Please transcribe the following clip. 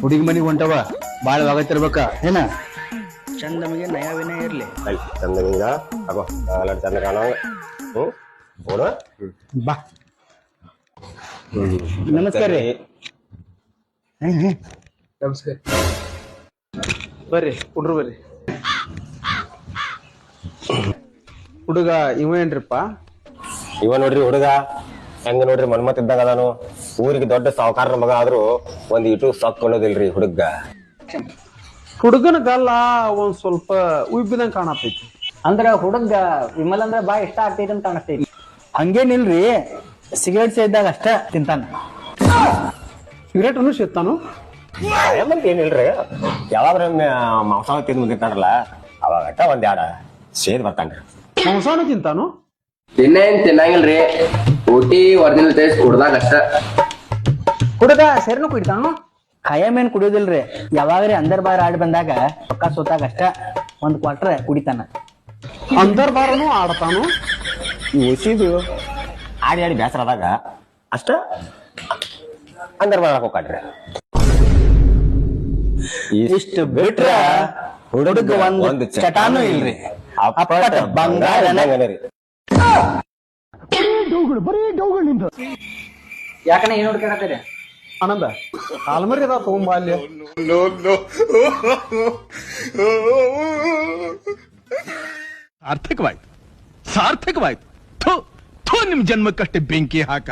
ಹುಡುಗಿ ಮನಿಗ್ ಹೊಂಟವ ಬಾಳ ಆಗತ್ತಿರ್ಬೇಕ ಏನ ಚಂದ ನಮಗೆ ನಯ ವಿನಯ ಇರ್ಲಿ. ಚಂದ ಹಿಂಗ ತಗೋ ಎಲ್ಲ ಚಂದ ಕಾಣೋ ಬೋಡ ಬಾ ನಮಸ್ಕಾರ ರೀ. ನಮಸ್ಕಾರ ಬರ್ರಿ ಹುಡ್ರು ಬರ್ರಿ. ಹುಡುಗ ಇವ ಏನ್ರಿಪ್ಪ? ಇವ ನೋಡ್ರಿ ಹುಡುಗ ಹೆಂಗ ನೋಡ್ರಿ ಮನ್ಮತ್ ಇದ್ದಾಗ ಅದಾನು. ಊರಿಗೆ ದೊಡ್ಡ ಸಾವುಕಾರನ ಮಗ ಆದ್ರೂ ಒಂದ್ ಇಟು ಸೊಕ್ಕ ಅನ್ನೋದಿಲ್ರಿ ಹುಡುಗ. ಹುಡುಗನ ಗಲ್ಲ ಒಂದ್ ಸ್ವಲ್ಪ ಉಬ್ಬಿದಂಗ ಕಾಣತೈತಿ. ಅಂದ್ರ ಹುಡುಗ ವಿಮಲ್ ಅಂದ್ರ ಬಾ ಇಷ್ಟ ಆಗ್ತೈತಿ ಅಂತ ಕಾಣಿಸ್ತೈತಿ. ಹಂಗೇನಿಲ್ರಿ, ಸಿಗರೇಟ್ ಸೇದಿದಾಗ ಅಷ್ಟ ತಿಂತಾನ. ಸಿಗರೇಟ್ ಅನ್ನು ಸೇತಾನು? ಮಂದಿ ಏನಿಲ್ರಿ, ಯಾವಾಗ್ರ ಮಾಂಸಾವ ತಿಂದು ಮುಂದಿರ್ತಾರಲ್ಲ ಅವಾಗ ಅಟ್ಟ ಒಂದ್ ಎರಡ ಸೇದ್ ಬರ್ತಾನ್ರಿ. ಮಾಂಸಾನು ತಿಂತಾನು? ತಿನ್ನೇನ್ ತಿನ್ನಂಗಿಲ್ರಿ, ಊಟಿ ಒರಿಜಿನಲ್ ಟೇಸ್ಟ್ ಕುಡ್ದಾಗ ಅಷ್ಟ. ಹುಡುಗ ಸೇರ್ನು ಕುಡಿತಾನು? ಖಾಯಂ ಏನ್ ಕುಡಿಯೋದಿಲ್ರಿ, ಯಾವಾಗ್ರಿ ಅಂದರ್ ಬಾರ್ ಆಡಿ ಬಂದಾಗ ಪಕ್ಕ ಸೋತಾಗ ಅಷ್ಟ ಒಂದ್ ಕ್ವಾರ್ಟರ್ ಕುಡಿತಾನ. ಅಂದರ್ ಬಾರನು ಆಡ್ತಾನು? ಈ ಒಸಿದು ಆಡಿ ಆಡಿ ಬೇಸರ ಆದಾಗ ಅಷ್ಟ ಅಂದರ್ ಮಾಡಕ್ ಹೋಗ್ರಿ. ಇಷ್ಟು ಬಿಟ್ರ ಹುಡುಗ ಒಂದ್ ಚಟಾನು ಇಲ್ರಿ. ಅಪ್ಪಟ ಬಂಗಾರನ. ಯಾಕನ ಏನ್ ಹುಡುಕಾಡತ್ತೀರಿ? ಆನಂದ ಕಾಲ್ಮರಿ ಅದ ತಗೊಂಬ ಅಲ್ಲಿ. ಸಾರ್ಥಕವಾಯ್ತು, ಸಾರ್ಥಕವಾಯ್ತು. ಥು ಥು, ನಿಮ್ ಜನ್ಮಕ್ಕಷ್ಟೇ ಬೆಂಕಿ ಹಾಕ.